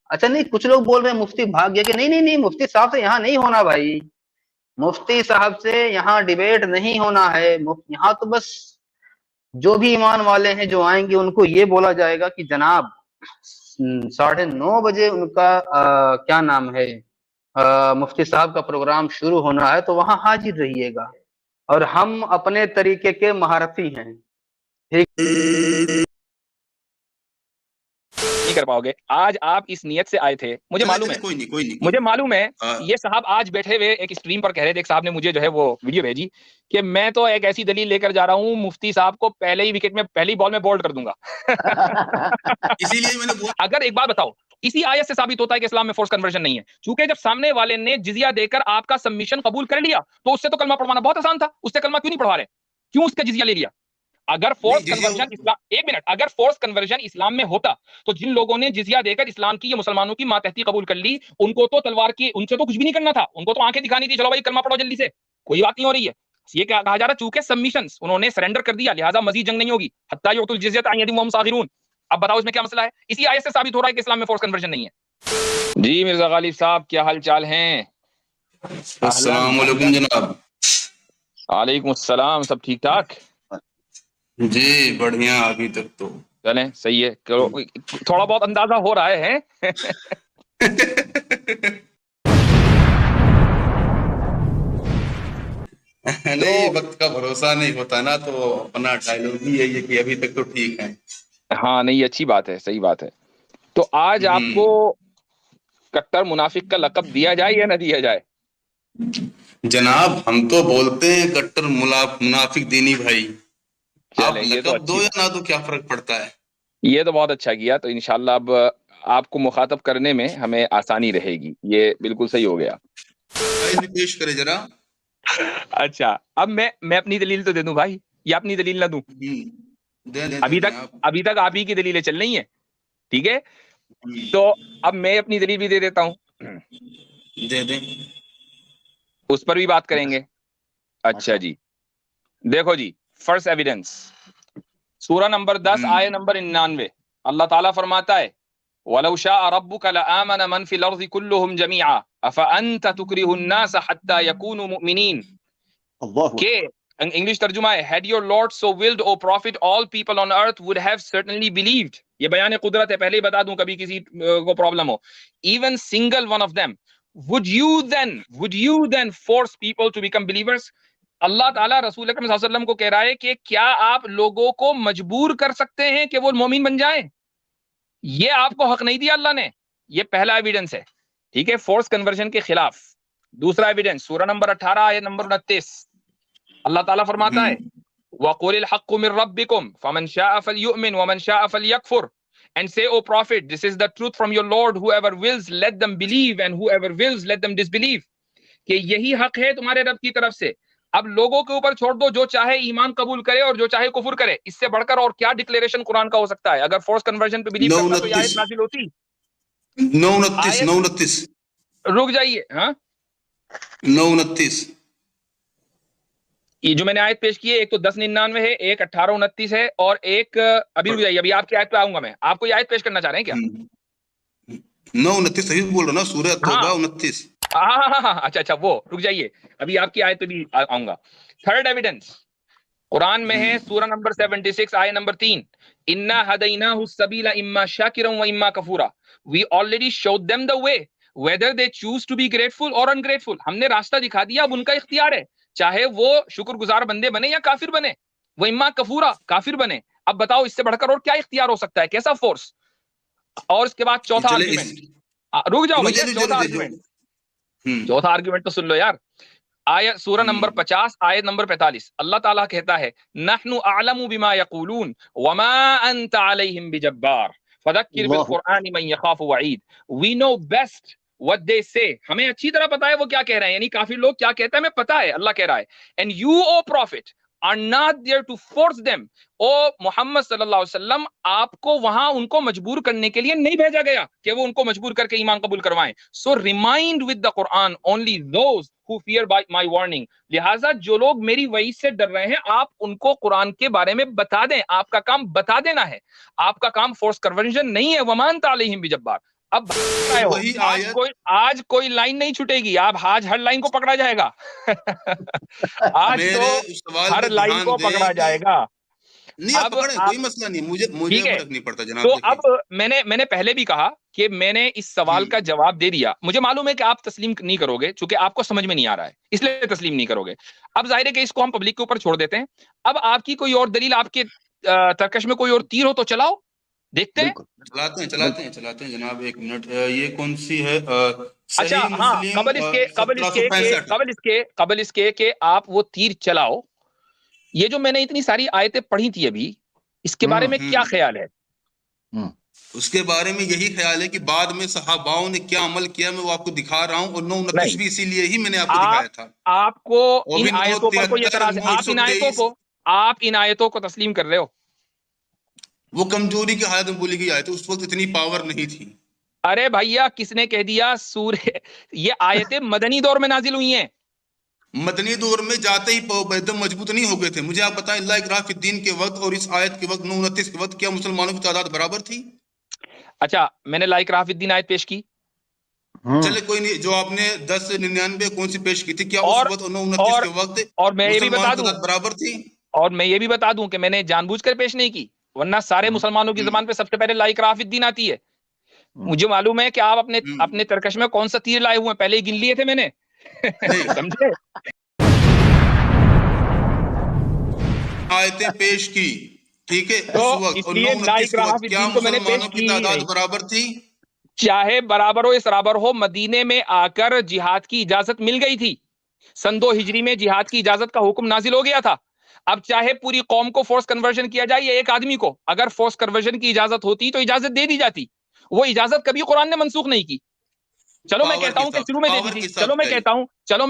اچھا نہیں، کچھ لوگ بول رہے ہیں مفتی بھاگ گیا کہ نہیں نہیں نہیں، مفتی صاحب سے یہاں نہیں ہونا بھائی، مفتی صاحب سے یہاں ڈیبیٹ نہیں ہونا ہے، یہاں تو بس جو بھی ایمان والے ہیں جو آئیں گے ان کو یہ بولا جائے گا کہ جناب 9:30 بجے ان کا کیا نام ہے مفتی صاحب کا پروگرام شروع ہونا ہے، تو وہاں حاضر رہیے گا، اور ہم اپنے طریقے کے مہارتی ہیں، ٹھیک نہیں کر پاؤ گے. آج آپ اس نیت سے آئے تھے، مجھے معلوم ہے، مجھے معلوم ہے. یہ صاحب آج بیٹھے ہوئے ایک اسٹریم پر کہہ رہے تھے، ایک صاحب نے مجھے جو ہے وہ ویڈیو بھیجی کہ میں تو ایک ایسی دلیل لے کر جا رہا ہوں مفتی صاحب کو پہلے ہی وکٹ میں پہلی بال میں بولڈ کر دوں گا. اسی لیے میں نے اگر ایک بات بتاؤ، اسی آیت سے ثابت ہوتا ہے کہ اسلام میں فورس کنورژن نہیں ہے، چونکہ جب سامنے والے نے جزیہ دے کر آپ کا سبمیشن قبول کر لیا تو اس سے تو کلمہ پڑھوانا بہت آسان تھا، اس سے کلمہ کیوں نہیں پڑھوا رہے، کیوں اس کا جزیہ لے لیا؟ اگر فورس کنورژن اسلام، ایک منٹ، اگر فورس کنورژن اسلام میں ہوتا تو جن لوگوں نے جزیہ دے کر اسلام کی یا مسلمانوں کی ماتحتی قبول کر لی، ان کو تو تلوار کی، ان سے تو کچھ بھی نہیں کرنا تھا، ان کو تو آنکھیں دکھانی تھی، چلو بھائی کلمہ پڑھو جلدی سے، کوئی بات نہیں ہو رہی ہے. یہ کیا کہا جا رہا ہے؟ چونکہ سبمیشنز انہوں نے سرنڈر کر دیا، لہذا مزید جنگ نہیں ہوگی، حتی یعطوا الجزیۃ عن ید وہم صاغرون. اب بتاؤ اس میں کیا مسئلہ ہے؟ اسی آیت سے ثابت ہو رہا ہے کہ اسلام میں فورس کنورژن نہیں ہے. جی مرزا غالب صاحب، کیا حال چال ہیں؟ السلام علیکم جناب. وعلیکم السلام، سب ٹھیک ٹھاک؟ جی بڑھیا، ابھی تک تو چلیں صحیح ہے، تھوڑا بہت اندازہ ہو رہا ہے. نہیں، وقت کا بھروسہ نہیں ہوتا نا، تو اپنا ڈائلوگ ہی ہے کہ ابھی تک تو ٹھیک ہے. ہاں نہیں، اچھی بات ہے، صحیح بات ہے. تو آج آپ کو کٹر منافق کا لقب دیا جائے یا نہ دیا جائے؟ جناب ہم تو بولتے ہیں کٹر منافق دینی بھائی، آپ چلیں یہ تو لقب اچھی دو یا بات، نہ دو، کیا فرق پڑتا ہے؟ یہ تو بہت اچھا کیا. تو انشاءاللہ اب آپ کو مخاطب کرنے میں ہمیں آسانی رہے گی، یہ بالکل صحیح ہو گیا. پیش کرے ذرا. اچھا اب میں اپنی دلیل تو دے دوں بھائی، یا اپنی دلیل نہ دوں؟ ابھی تک آپ ہی کی دلیلیں چل رہی ہیں، ٹھیک ہے، تو اب میں اپنی دلیل بھی دے دیتا ہوں، دے دیں، اس پر بھی بات کریں گے. اچھا جی، دیکھو جی، فرسٹ ایویڈنس سورہ نمبر 10 آیہ نمبر 99، اللہ تعالیٰ فرماتا ہے وَلَوْ شَاءَ رَبُّكَ لَآمَنَ مَنْ فِي الْأَرْضِ كُلُّهُمْ جَمِيعًا أَفَأَنْتَ تُكْرِهُ النَّاسَ حَتَّى يَكُونُوا مُؤْمِنِينَ. کہ انگلش ترجمہ ہے had your Lord so willed, O Prophet, all people on earth would have certainly believed. یہ بیان قدرت ہے، پہلے ہی بتا دوں کبھی کسی کو problem who. Even single one of them. Would you then force people to become believers? اللہ تعالیٰ رسول اکرم صلی اللہ علیہ وسلم کو کہہ رہا ہے کہ کیا آپ لوگوں کو مجبور کر سکتے ہیں کہ وہ مومن بن جائیں؟ یہ آپ کو حق نہیں دیا اللہ نے. یہ پہلا ایویڈنس ہے، ٹھیک ہے، فورس کنورژن کے خلاف. دوسرا ایویڈنس سورہ نمبر 18 آیت نمبر 29، اللہ تعالیٰ فرماتا ہے وَقُلِ الْحَقُّ مِن رَبِّكُمْ فَمَنْ شَاءَ فَلْيُؤْمِنْ وَمَنْ شَاءَ فَلْيَكْفُرْ. And say, O Prophet, this is the truth from your Lord, whoever wills let them believe and whoever wills let them disbelieve. کہ یہی حق ہے تمہارے رب کی طرف سے، اب لوگوں کے اوپر چھوڑ دو، جو چاہے ایمان قبول کرے اور جو چاہے کفر کرے. اس سے بڑھ کر اور کیا ڈکلیریشن قرآن کا ہو سکتا ہے؟ اگر فورس کنورژن پہ بلیو کرتا تو یہ آیت نازل ہوتی. 9:29 رک جائیے، ہاں 9:29 یہ جو میں نے آیت پیش کی ہے، ایک تو 10:99 ہے، ایک 18:29 ہے، اور ایک ابھی رک جائیے، ابھی آپ کی آیت پہ آؤں گا میں. آپ کو یہ آیت پیش کرنا چاہ رہے ہیں کیا؟ 9:29 صحیح بول رہا نا، سورہ توبہ 29. ہاں اچھا وہ رک جائیے، ابھی آپ کی آیت پہ بھی آؤں گا. تھرڈ ایویڈنس قرآن میں ہے، سورہ نمبر 76 آیت number 3، اِنَّا هَدَيْنَاهُ السَّبِيلَ إِمَّا شَاكِرًا وَإِمَّا كَفُورًا. We already showed them the way whether they choose to be grateful or ungrateful. ہم نے راستہ دکھا دیا، اب ان کا اختیار ہے، چاہے وہ شکر گزار بندے بنے یا کافر بنے. وَإِمَّا كَفُورًا، کافر بنے. اب بتاؤ اس سے بڑھ کر اور کیا اختیار ہو سکتا ہے؟ کیسا فورس؟ اور اس کے بعد چوتھا آرگیومنٹ، رک جاؤ بھیا، چوتھا آرگیومنٹ تو سن لو یار. آیت سورہ نمبر 50 آیت نمبر 45، اللہ تعالیٰ کہتا ہے نحن اعلم بما یقولون وما انت علیہم بجبار فذکر بالقرآن من یخاف وعید. We know best what they say. ہمیں اچھی طرح پتا ہے وہ کیا کہہ رہے ہیں، یعنی کافی لوگ کیا کہتے ہیں ہمیں پتا ہے، اللہ کہہ رہا ہے. And you, O Prophet, are not there to force them. او محمد صلی اللہ علیہ وسلم آپ کو وہاں ان کو مجبور کرنے کے لیے نہیں بھیجا گیا کہ وہ ان کو مجبور کر کے ایمان قبول کروائیں. So remind with the Quran only those who fear by my warning. لہٰذا جو لوگ میری وعید سے ڈر رہے ہیں آپ ان کو قرآن کے بارے میں بتا دیں. آپ کا کام بتا دینا ہے, آپ کا کام فورس کنورژن نہیں ہے. وَمَا أَنْتَ عَلَيْهِمْ بِجَبَّارٍ. اب آج کوئی لائن نہیں چھٹے گی, آج ہر لائن کو پکڑا جائے گا. آج تو ہر لائن کو پکڑا جائے گا. نہیں کوئی مسئلہ نہیں, مجھے فرق نہیں پڑتا جناب. تو اب میں نے پہلے بھی کہا کہ میں نے اس سوال کا جواب دے دیا. مجھے معلوم ہے کہ آپ تسلیم نہیں کرو گے چونکہ آپ کو سمجھ میں نہیں آ رہا ہے, اس لیے تسلیم نہیں کرو گے. اب ظاہر ہے کہ اس کو ہم پبلک کے اوپر چھوڑ دیتے ہیں. اب آپ کی کوئی اور دلیل, آپ کے ترکش میں کوئی اور تیر ہو تو چلاؤ, دیکھتے ہیں. چلاتے ہیں جناب. ایک منٹ, یہ کون سی ہے؟ اچھا ہاں, قبل اس کے کہ آپ وہ تیر چلاؤ, یہ جو میں نے اتنی ساری آیتیں پڑھی تھی ابھی, اس کے بارے میں کیا خیال ہے؟ اس کے بارے میں یہی خیال ہے کہ بعد میں صحاباؤں نے کیا عمل کیا میں وہ آپ کو دکھا رہا ہوں, اور 929 بھی اسی لیے ہی میں نے آپ کو دکھایا تھا. آپ کو ان آیتوں پر کوئی اعتراض ہے؟ آپ ان آیتوں کو تسلیم کر رہے ہو؟ وہ کمزوری کی حالت میں بولی گئی آیت, اس وقت اتنی پاور نہیں تھی. ارے بھیا کس نے کہہ دیا یہ آیتیں مدنی دور میں نازل ہوئی ہیں؟ مدنی دور میں جاتے ہی ایک دم مضبوط نہیں ہو گئے تھے. مجھے آپ بتائیں لا اکراہ فی الدین کے وقت اور اس آیت کے وقت 929 کے وقت کیا مسلمانوں کی تعداد برابر تھی؟ اچھا میں نے لا اکراہ فی الدین آیت پیش کی, چلے کوئی نہیں. جو آپ نے 1099 کون سی پیش کی تھی, کیا اس وقت 929 کے وقت اور میں یہ بھی بتا دوں برابر تھی؟ اور میں یہ بھی بتا دوں کہ میں نے جان بوجھ کر پیش نہیں کی, ورنہ سارے مسلمانوں کی زبان پہ سب سے پہلے لا اکراہ فی الدین آتی ہے. مجھے معلوم ہے کہ آپ اپنے ترکش میں کون سا تیر لائے ہوئے ہیں, پہلے ہی گن لیے تھے میں نے, سمجھے؟ آیتیں پیش کی, ٹھیک ہے, تو اس لیے لا اکراہ فی الدین کو میں نے پیش کی. تعداد برابر تھی, چاہے برابر ہو اسرابر ہو, مدینے میں آ کر جہاد کی اجازت مل گئی تھی. سن 2 ہجری میں جہاد کی اجازت کا حکم نازل ہو گیا تھا. اب چاہے پوری قوم کو فورس کنورژن کیا جائے یا ایک آدمی کو, اگر فورس کنورژن کی اجازت ہوتی تو اجازت دے دی جاتی. وہ اجازت کبھی قرآن نے منسوخ نہیں کی. چلو میں کہتا ہوں کہ شروع میں دے دی تھی, چلو میں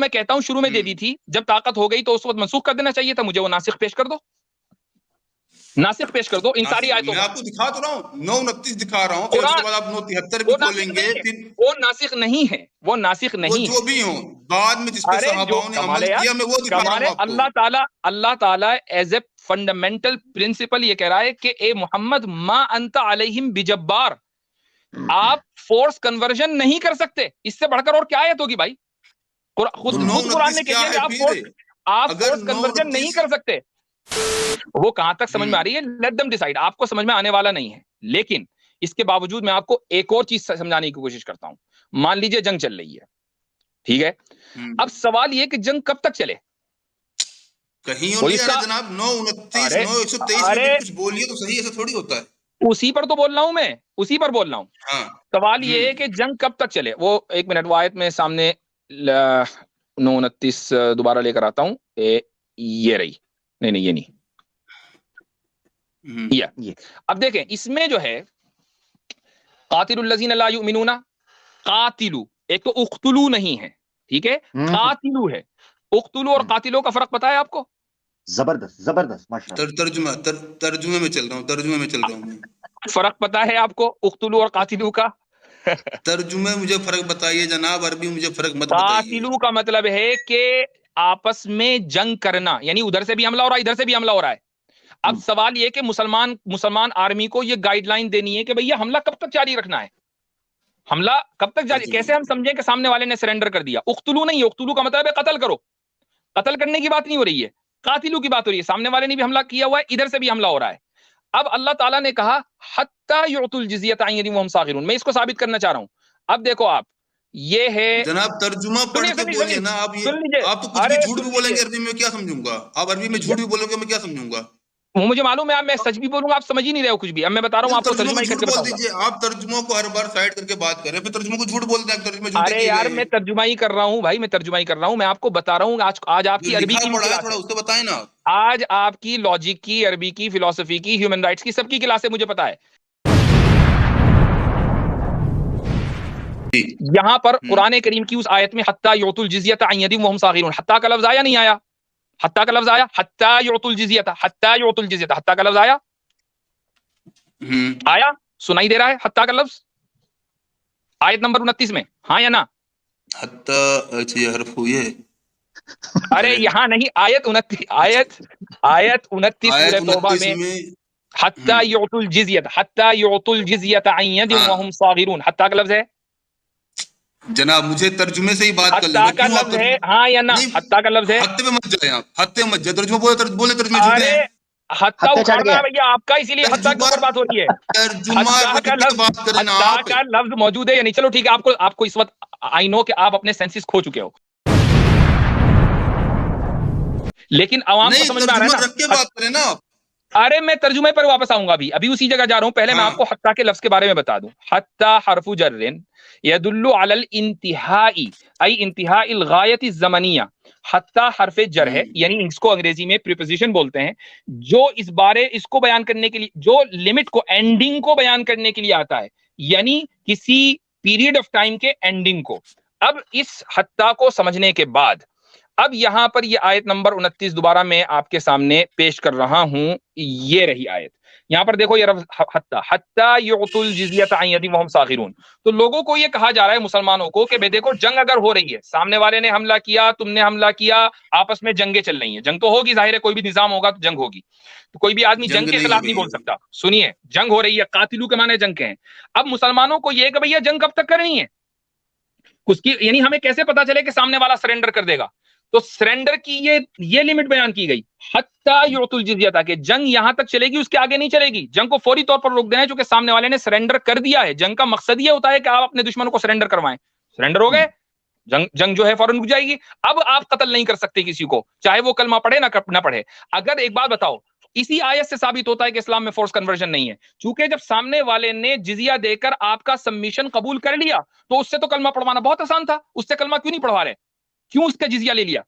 کہتا ہوں شروع میں دے دی تھی, جب طاقت ہو گئی تو اس وقت منسوخ کر دینا چاہیے تھا. مجھے وہ ناسخ پیش کر دو, ناسخ پیش کر دو ان ساری آیتوں. میں آپ کو دکھا تو رہا ہوں, 929 دکھا رہا ہوں, پھر اس کے بعد آپ 973 بھی بولیں گے. وہ ناسخ نہیں ہے, وہ ناسخ نہیں ہے. جو بھی ہوں بعد میں جس پہ صحاباؤں نے عمل کیا میں وہ دکھا رہا ہوں آپ کو. اللہ تعالیٰ ایز اے فنڈامنٹل پرنسپل یہ کہہ رہا ہے کہ اے محمد ما انت علیہم بجبار, آپ فورس کنورژن نہیں کر سکتے. اس سے بڑھ کر اور کیا آیت ہوگی بھائی؟ خود قرآن نے کہا کہ آپ فورس کنورژن نہیں کر سکتے. وہ کہاں تک سمجھ میں آ رہی ہے, لیٹ دم ڈیسائیڈ. آپ کو سمجھ میں آنے والا نہیں ہے, لیکن اس کے باوجود میں آپ کو ایک اور چیز سمجھانے کی کوشش کرتا ہوں. مان لیجئے جنگ چل رہی ہے, ٹھیک ہے, اب سوال یہ کہ جنگ کب تک چلے؟ کہیں اور نہیں آ جناب, 929 123 میں کچھ بولیے تو صحیح, ایسا تھوڑی ہوتا ہے. اسی پر تو بول رہا ہوں میں, اسی پر بول رہا ہوں. سوال یہ ہے کہ جنگ کب تک چلے. وہ ایک منٹ, وہ آیت میں سامنے 929 دوبارہ لے کر آتا ہوں. یہ رہی, نہیں یہ نہیں, یہ. اب دیکھیں اس میں جو ہے قاتل الذین لا یؤمنون, قاتلو ایک تو اقتلو نہیں ہے, ٹھیک ہے, قاتلو ہے. اقتلو اور قاتلو کا فرق پتہ ہے آپ کو؟ زبردست ماشاءاللہ. ترجمے میں چل رہا ہوں فرق پتہ ہے آپ کو اقتلو اور قاتلو کا؟ ترجمے مجھے فرق بتائیے جناب, عربی مجھے فرق مت بتائیے. قاتلو کا مطلب ہے کہ آپس میں جنگ کرنا, یعنی ادھر سے بھی حملہ ہو رہا ہے ادھر سے بھی حملہ ہو رہا ہے. اب سوال یہ کہ مسلمان آرمی کو یہ گائیڈ لائن دینی ہے کہ بھئی حملہ کب تک جاری رکھنا ہے, حملہ کب تک جاری, کیسے ہم سمجھیں کہ سامنے والے نے سرنڈر کر دیا. اقتلو نہیں, اقتلو کا مطلب ہے قتل کرو. قتل کرنے کی بات نہیں ہو رہی ہے, قاتلو کی بات ہو رہی ہے. سامنے والے نے بھی حملہ کیا ہوا ہے, ادھر سے بھی حملہ ہو رہا ہے. اب اللہ تعالیٰ نے کہا حتی یعطوا الجزیۃ عن ید وہم صاغرون. میں اس کو ثابت کرنا چاہ رہا ہوں. اب دیکھو آپ, یہ ہے جناب ترجمہ پڑھ کے بولیے نا. آپ تو کچھ بھی جھوٹ بھی بولیں گے عربی میں, کیا سمجھوں گا؟ آپ عربی میں جھوٹ بھی بولو گے, میں کیا سمجھوں گا؟ مجھے معلوم ہے, میں سچ بھی بولوں گا, آپ سمجھ ہی نہیں رہے ہو کچھ بھی. اب میں بتا رہا ہوں آپ کو, ترجمہ ہی کر کے بتاؤں گا. آپ ترجموں کو ہر بار سائڈ کر کے بات کر رہے ہیں, پھر ترجمہ کو جھوٹ بولتے ہیں. ارے یار میں ترجمہ ہی کر رہا ہوں بھائی, میں ترجمہ ہی کر رہا ہوں. میں آپ کو بتا رہا ہوں آج آپ کی عربی کی کلاس ہے, اس کو بتائیں نا. آج آپ کی لاجک کی, عربی کی, فلسفی کی, ہیومن رائٹس کی, سب کی کلاس ہے, مجھے پتا ہے. یہاں پر قرآن کریم کی اس آیت میں حتی یعطوا الجزیۃ عن ید وہم صاغرون, حتی کا لفظ آیا نہیں آیا؟ حتیٰ کا لفظ آیا, حتیٰ یعطوا الجزیہ, حتیٰ یعطوا الجزیہ, حتیٰ کا لفظ آیا, آیا, سنائی دے رہا ہے حتیٰ کا لفظ آیت نمبر 29 میں, ہاں یا نا؟ حتیٰ اچھا یہ حرف ہوئی ہے, ارے یہاں نہیں, آیت 29 سورہ توبہ میں حتیٰ یعطوا الجزیہ, حتیٰ یعطوا الجزیہ عن ید وہم صاغرون, حتیٰ کا لفظ ہے جناب. مجھے ترجمے سے ہی بات کر حتیٰ کا لفظ ہے, ہاں یا نا؟ حتیٰ کا لفظ ہے, حتیٰ پہ مت جائیں آپ, حتیٰ مت جائیں, ترجمہ بولے ترجمے جھوٹے ہیں. حتیٰ اکھاڑ رہا ہے بھیا آپ کا, اسی لیے حتیٰ کے اوپر بات ہو رہی ہے. حتیٰ کا لفظ موجود ہے یا نہیں؟ چلو ٹھیک ہے, آپ کو اس وقت آئی نو کہ آپ اپنے سینسز کھو چکے ہو, لیکن عوام کو سمجھ میں آ رہا ہے نا. ارے میں ترجمے پر واپس آؤں گا, ابھی اسی جگہ جا رہا ہوں. پہلے میں آپ کو حتیٰ کے لفظ کے بارے میں بتا دوں. حتیٰ حرف جر یدل علی الانتہاء ای انتہاء الغایۃ الزمنیہ. حتیٰ حرف جر ہے, یعنی اس کو انگریزی میں پریپوزیشن بولتے ہیں, جو اس کو بیان کرنے کے لیے, جو لمٹ کو, اینڈنگ کو بیان کرنے کے لیے آتا ہے, یعنی کسی پیریڈ آف ٹائم کے اینڈنگ کو. اب اس حتیٰ کو سمجھنے کے بعد اب یہاں پر یہ آیت نمبر 29 دوبارہ میں آپ کے سامنے پیش کر رہا ہوں. یہ رہی آیت, یہاں پر دیکھو یہ حتیٰ یعطوا الجزیہ عن ید وہم صاغرون. تو لوگوں کو یہ کہا جا رہا ہے, مسلمانوں کو, کہ بھئی دیکھو جنگ اگر ہو رہی ہے, سامنے والے نے حملہ کیا, تم نے حملہ کیا, آپس میں جنگیں چل رہی ہیں, جنگ تو ہوگی, ظاہر ہے کوئی بھی نظام ہوگا تو جنگ ہوگی, تو کوئی بھی آدمی جنگ کے خلاف نہیں بول سکتا. سنیے, جنگ ہو رہی ہے, قاتلو کے معنی جنگ کے ہیں. اب مسلمانوں کو یہ کہ بھئی جنگ کب تک کرنی ہے, اس کی یعنی ہمیں کیسے پتا چلے کہ سامنے والا سرنڈر کر دے گا؟ تو سرنڈر کی یہ لمٹ بیان کی گئی, حتیٰ یعطوا الجزیہ, کہ جنگ یہاں تک چلے گی, اس کے آگے نہیں چلے گی. جنگ کو فوری طور پر روک دینا ہے, چونکہ سامنے والے نے سرنڈر کر دیا ہے. جنگ کا مقصد یہ ہوتا ہے کہ آپ اپنے دشمنوں کو سرنڈر کروائیں. سرنڈر ہو گئے, جنگ جو ہے فوراً رک جائے گی. اب آپ قتل نہیں کر سکتے کسی کو, چاہے وہ کلمہ پڑھے نہ پڑھے. اگر ایک بات بتاؤ, اسی آیت سے ثابت ہوتا ہے کہ اسلام میں فورس کنورژن نہیں ہے, چونکہ جب سامنے والے نے جزیہ دے کر آپ کا سبمیشن قبول کر لیا, تو اس سے تو کلمہ پڑھوانا بہت آسان تھا. اس سے کلمہ کیوں نہیں پڑھوا رہے, کیوں اس کا جزیہ لے لیا؟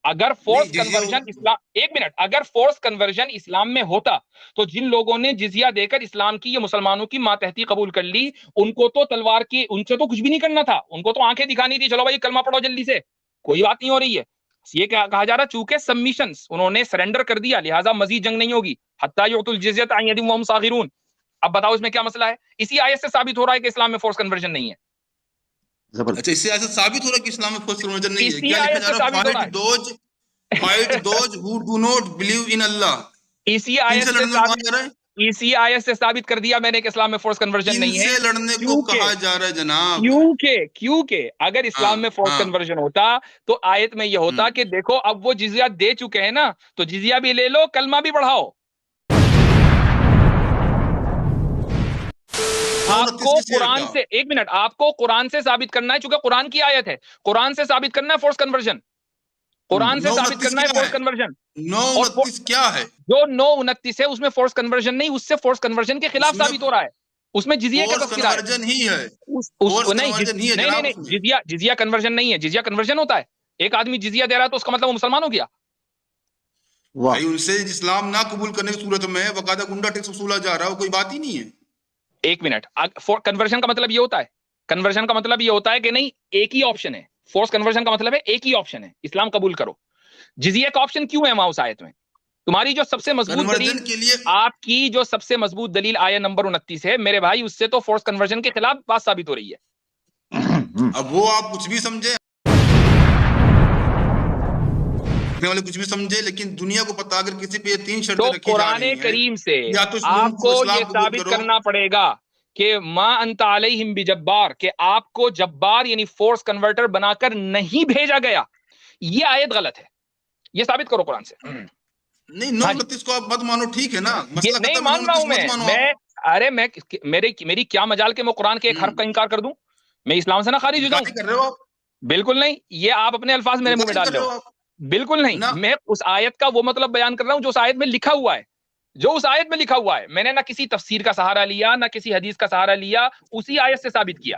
اگر فورس کنورژن اسلام, ایک منٹ, اگر فورس کنورژن اسلام میں ہوتا تو جن لوگوں نے جزیہ دے کر اسلام کی, یہ مسلمانوں کی ماتحتی قبول کر لی, ان کو تو تلوار کی, ان سے تو کچھ بھی نہیں کرنا تھا, ان کو تو آنکھیں دکھانی تھی, چلو بھائی کلمہ پڑھو جلدی سے, کوئی بات نہیں ہو رہی ہے. یہ کہا جا رہا چونکہ سبمیشنز, انہوں نے سرنڈر کر دیا, لہٰذا مزید جنگ نہیں ہوگی. حتیٰ یعطوا الجزیہ عن ید وہم صاغرون. اب بتاؤ اس میں کیا مسئلہ ہے؟ اسی آیت سے ثابت ہو رہا ہے کہ اسلام میں فورس کنورژن نہیں ہے. اچھا, اس سے ایسا ثابت ہو رہا ہے کہ اسلام میں فورس کنورژن نہیں ہے. کیا لکھا جا رہا ہے؟ Fight those who do not believe in Allah. اسی آیت سے ثابت کر دیا میں نے کہ اسلام میں فورس کنورژن نہیں ہے. ان سے لڑنے کو کہا جا رہا ہے جناب, کیونکہ اگر اسلام میں فورس کنورژن ہوتا تو آیت میں یہ ہوتا کہ دیکھو اب وہ جزیہ دے چکے ہیں نا, تو جزیہ بھی لے لو, کلمہ بھی پڑھاؤ. آپ کو قرآن سے, ایک منٹ, آپ کو قرآن سے ثابت کرنا ہے, چونکہ قرآن کی آیت ہے, قرآن سے ثابت کرنا ہے فورس کنورژن, قرآن سے ثابت کرنا ہے فورس کنورژن. 9:29 کیا ہے؟ جو 9:29 ہے اس میں فورس کنورژن نہیں, اس سے فورس کنورژن کے خلاف ثابت ہو رہا ہے. اس میں جزیہ کا تذکرہ ہے. جزیہ کنورژن نہیں ہے, جزیہ کنورژن ہوتا ہے. ایک آدمی جزیہ دے رہا ہے تو اس کا مطلب وہ مسلمان ہو گیا. بھائی ان سے اسلام نہ قبول کرنے کی صورت میں باقاعدہ گنڈا ٹیکس وصولا جا رہا ہے, کوئی بات ہی نہیں ہے. ایک منٹ, کنورژن کا مطلب یہ ہوتا ہے, کنورژن کا مطلب یہ ہوتا ہے کہ نہیں ایک ہی آپشن ہے. فورس کنورژن کا مطلب ہے ایک ہی آپشن ہے, اسلام قبول کرو. جزیہ کا آپشن کیوں ہے وہاں اس آیت میں؟ تمہاری جو سب سے مضبوط دلیل, آپ کی جو سب سے مضبوط دلیل آیت نمبر 29 ہے میرے بھائی, اس سے تو فورس کنورژن کے خلاف بات ثابت ہو رہی ہے. اب وہ آپ کچھ بھی سمجھے, کچھ بھی سمجھے, لیکن دنیا کو پتا اگر کسی پہ 3 شرطیں رکھی جا رہی ہیں, قرآن کریم سے آپ کو یہ ثابت کرنا پڑے گا کہ ما انت علیہم بجبار, کہ آپ کو جبار یعنی فورس کنورٹر بنا کر نہیں بھیجا گیا. یہ آیت غلط ہے, یہ ثابت کرو قرآن سے. نہیں 9:29 کو آپ مت مانو, ٹھیک ہے نا, نہیں مان رہا ہوں میں. ارے میری کیا مجال کہ میں قرآن کے ایک حرف کا انکار کر دوں, میں اسلام سے نہ خارج ہو جاؤں. بالکل نہیں, یہ آپ اپنے الفاظ میرے منہ میں ڈال رہے ہو. بالکل نہیں, میں اس آیت کا وہ مطلب بیان کر رہا ہوں جو اس آیت میں لکھا ہوا ہے, جو اس آیت میں لکھا ہوا ہے. میں نے نہ کسی تفسیر کا سہارا لیا, نہ کسی حدیث کا سہارا لیا, اسی آیت سے ثابت کیا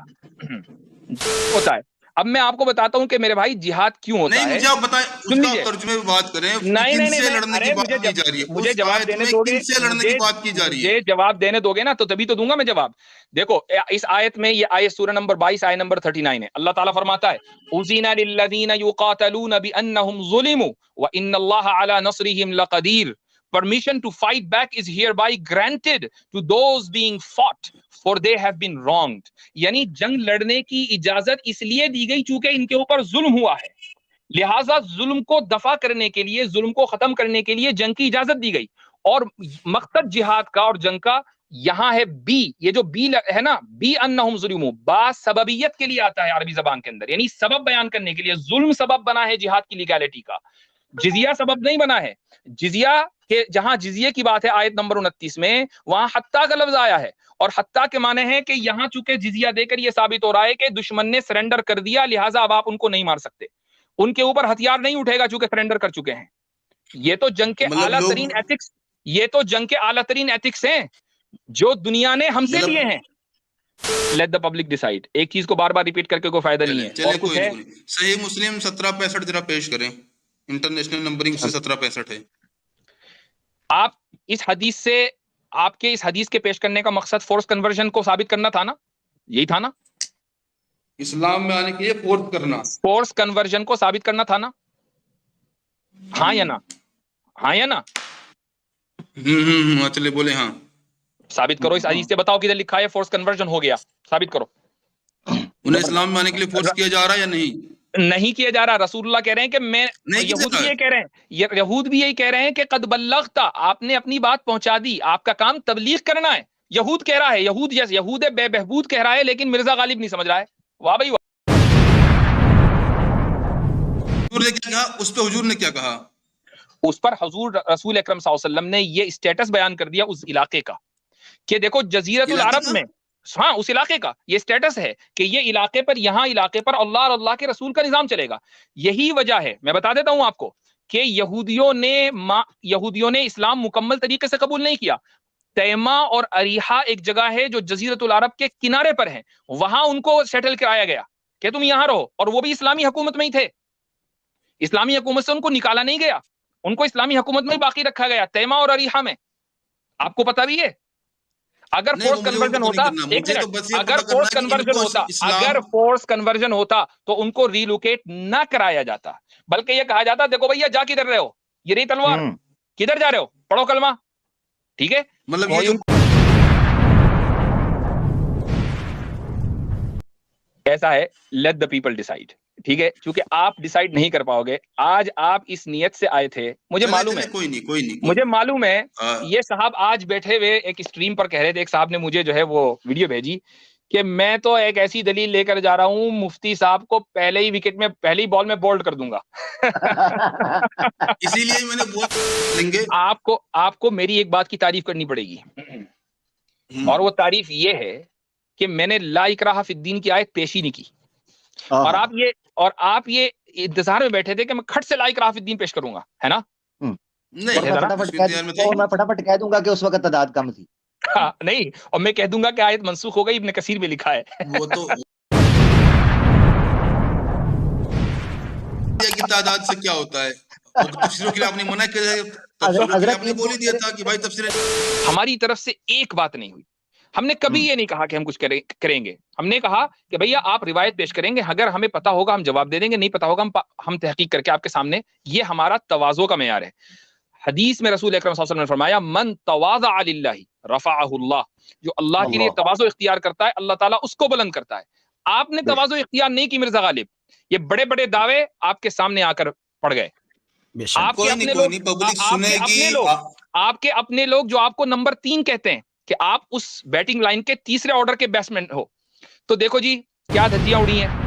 ہوتا ہے. اب میں آپ کو بتاتا ہوں کہ میرے بھائی جہاد کیوں ہوتا ہے. نہیں مجھے آپ بتائیں اس کا ترجمے میں بات کریں. کن سے لڑنے کی بات کی جا رہی ہے؟ مجھے جواب دینے دو گے, کن سے لڑنے کی بات کی جا رہی ہے؟ مجھے جواب دینے دو گے نا تو تبھی تو دوں گا میں جواب. دیکھو اس آیت میں, یہ آیت سورہ نمبر 22 آیت نمبر 39 ہے. اللہ تعالیٰ فرماتا ہے اذن للذین یقاتلون بانہم ظلموا وان اللہ علی نصرہم لقدیر. Permission to fight back is hereby granted to those being fought for they have been wronged. یعنی جنگ لڑنے کی اجازت اس لیے دی گئی چونکہ ان کے اوپر ظلم ہوا ہے, لہٰذا ظلم کو دفع کرنے کے لیے, ظلم کو ختم کرنے کے لیے جنگ کی اجازت دی گئی. اور مقصد جہاد کا اور جنگ کا یہاں ہے بی, یہ جو بی ہے نا, بی انہم ظلموا, با سببیت کے لیے آتا ہے عربی زبان کے اندر, یعنی سبب بیان کرنے کے لیے. ظلم سبب بنا ہے جہاد کی لیگیلٹی کا, جزیہ سبب نہیں بنا ہے. جزیہ کہ جہاں جزیے کی بات ہے آیت نمبر 29 میں, وہاں حتیٰ کا لفظ آیا ہے, اور حتیٰ کے معنی ہے کہ یہاں چونکہ جزیہ دے کر یہ ثابت ہو رہا ہے کہ دشمن نے سرنڈر کر دیا, لہٰذا اب آپ ان کو نہیں مار سکتے, ان کے اوپر ہتھیار نہیں اٹھے گا چونکہ سرنڈر کر چکے ہیں. یہ تو جنگ کے اعلیٰ ترین ایتھکس, یہ تو جنگ کے اعلیٰ ترین ایتھکس ہیں جو دنیا نے ہم سے لیے ہیں. Let the public decide. ایک چیز کو بار بار ریپیٹ کر کے کوئی فائدہ نہیں ہے. اور کچھ ہے صحیح مسلم 1765 ذرا پیش کریں, انٹرنیشنل نمبرنگ سے 1765 ہے. آپ اس حدیث سے, آپ کے اس حدیث کے پیش کرنے کا مقصد فورس کنورژن کو ثابت کرنا تھا نا, یہی تھا نا, اسلام میں آنے کے لیے فورس کرنا, فورس کنورژن کو ثابت کرنا تھا نا, ہاں یا نا, ہاں یا نا؟ چلے بولے ہاں. ثابت کرو اس حدیث سے, بتاؤ کدھر لکھا ہے فورس کنورژن ہو گیا, ثابت کرو. انہیں اسلام میں آنے کے لیے فورس کیا جا رہا ہے یا نہیں؟ نہیں کیا جا رہا. رسول اللہ کہہ رہے ہیں کہ میں, یہود بھی یہ کہہ رہے ہیں, یہود بھی یہی کہہ رہے ہیں کہ قد بلغت, آپ نے اپنی بات پہنچا دی, آپ کا کام تبلیغ کرنا ہے. یہود کہہ رہا ہے, یہود یس یہود بے بہبود کہہ رہا ہے, لیکن مرزا غالب نہیں سمجھ رہا ہے. واہ بھائی واہ. اس پہ حضور نے کیا کہا؟ اس پر حضور رسول اکرم صلی اللہ علیہ وسلم نے یہ اسٹیٹس بیان کر دیا اس علاقے کا کہ دیکھو جزیرت العرب میں, ہاں اس علاقے کا یہ اسٹیٹس ہے کہ یہ علاقے پر, یہاں علاقے پر اللہ اور اللہ کے رسول کا نظام چلے گا. یہی وجہ ہے, میں بتا دیتا ہوں آپ کو, کہ یہودیوں نے اسلام مکمل طریقے سے قبول نہیں کیا. تیما اور اریحا ایک جگہ ہے جو جزیرت العرب کے کنارے پر ہے, وہاں ان کو سیٹل کرایا گیا کہ تم یہاں رہو, اور وہ بھی اسلامی حکومت میں ہی تھے. اسلامی حکومت سے ان کو نکالا نہیں گیا, ان کو اسلامی حکومت میں ہی باقی رکھا گیا, تیما اور اریحا میں. آپ کو پتا بھی ہے اگر فورس کنورژن ہوتا, ایک منٹ, اگر فورس کنورژن ہوتا, اگر فورس کنورژن ہوتا تو ان کو ریلوکیٹ نہ کرایا جاتا, بلکہ یہ کہا جاتا دیکھو بھیا جا کدھر رہے ہو, یہ رہی تلوار, کدھر جا رہے ہو, پڑھو کلمہ, ٹھیک ہے. مطلب ایسا ہے, لیٹ دا پیپل ڈیسائیڈ, ٹھیک ہے, چونکہ آپ ڈیسائیڈ نہیں کر پاؤ گے. آج آپ اس نیت سے آئے تھے, مجھے معلوم ہے, کوئی نہیں, مجھے معلوم ہے. یہ صاحب آج بیٹھے ہوئے ایک اسٹریم پر کہہ رہے تھے, ایک صاحب نے مجھے جو ہے وہ ویڈیو بھیجی کہ میں تو ایک ایسی دلیل لے کر جا رہا ہوں, مفتی صاحب کو پہلے ہی وکٹ میں, پہلی بال میں بولڈ کر دوں گا. اسی لیے میں نے بولیں گے آپ کو میری ایک بات کی تعریف کرنی پڑے گی, اور وہ تعریف یہ ہے کہ میں نے لا اکراہ فی الدین کی آیت پیش ہی نہیں کی, اور آپ یہ انتظار میں بیٹھے تھے کہ میں کھٹ سے لا اکراہ فی الدین پیش کروں گا, ہے نا؟ میں فٹافٹ کہہ دوں گا کہ اس وقت تعداد کم تھی. نہیں, اور میں کہہ دوں گا کہ آیت منسوخ ہو گئی, ابن کثیر میں لکھا ہے. وہ تو کی تعداد سے کیا ہوتا ہے, تفسیروں کے لیے آپ نے منع کیا. ہماری طرف سے ایک بات نہیں ہوئی, ہم نے کبھی یہ نہیں کہا کہ ہم کچھ کریں گے. ہم نے کہا کہ بھیا آپ روایت پیش کریں گے, اگر ہمیں پتا ہوگا ہم جواب دے دیں گے, نہیں پتا ہوگا ہم تحقیق کر کے آپ کے سامنے, یہ ہمارا تواضع کا معیار ہے. حدیث میں رسول اکرم صلی اللہ علیہ وسلم نے فرمایا من تواضع للہ رفعہ اللہ, جو اللہ کے لیے تواضع اختیار کرتا ہے اللہ تعالیٰ اس کو بلند کرتا ہے. آپ نے تواضع اختیار نہیں کی مرزا غالب, یہ بڑے بڑے دعوے آپ کے سامنے آ کر پڑ گئے. آپ کے اپنے لوگ جو آپ کو نمبر 3 کہتے ہیں کہ آپ اس بیٹنگ لائن کے تیسرے آرڈر کے بیٹسمین ہو, تو دیکھو جی کیا دھجیاں اڑی ہیں.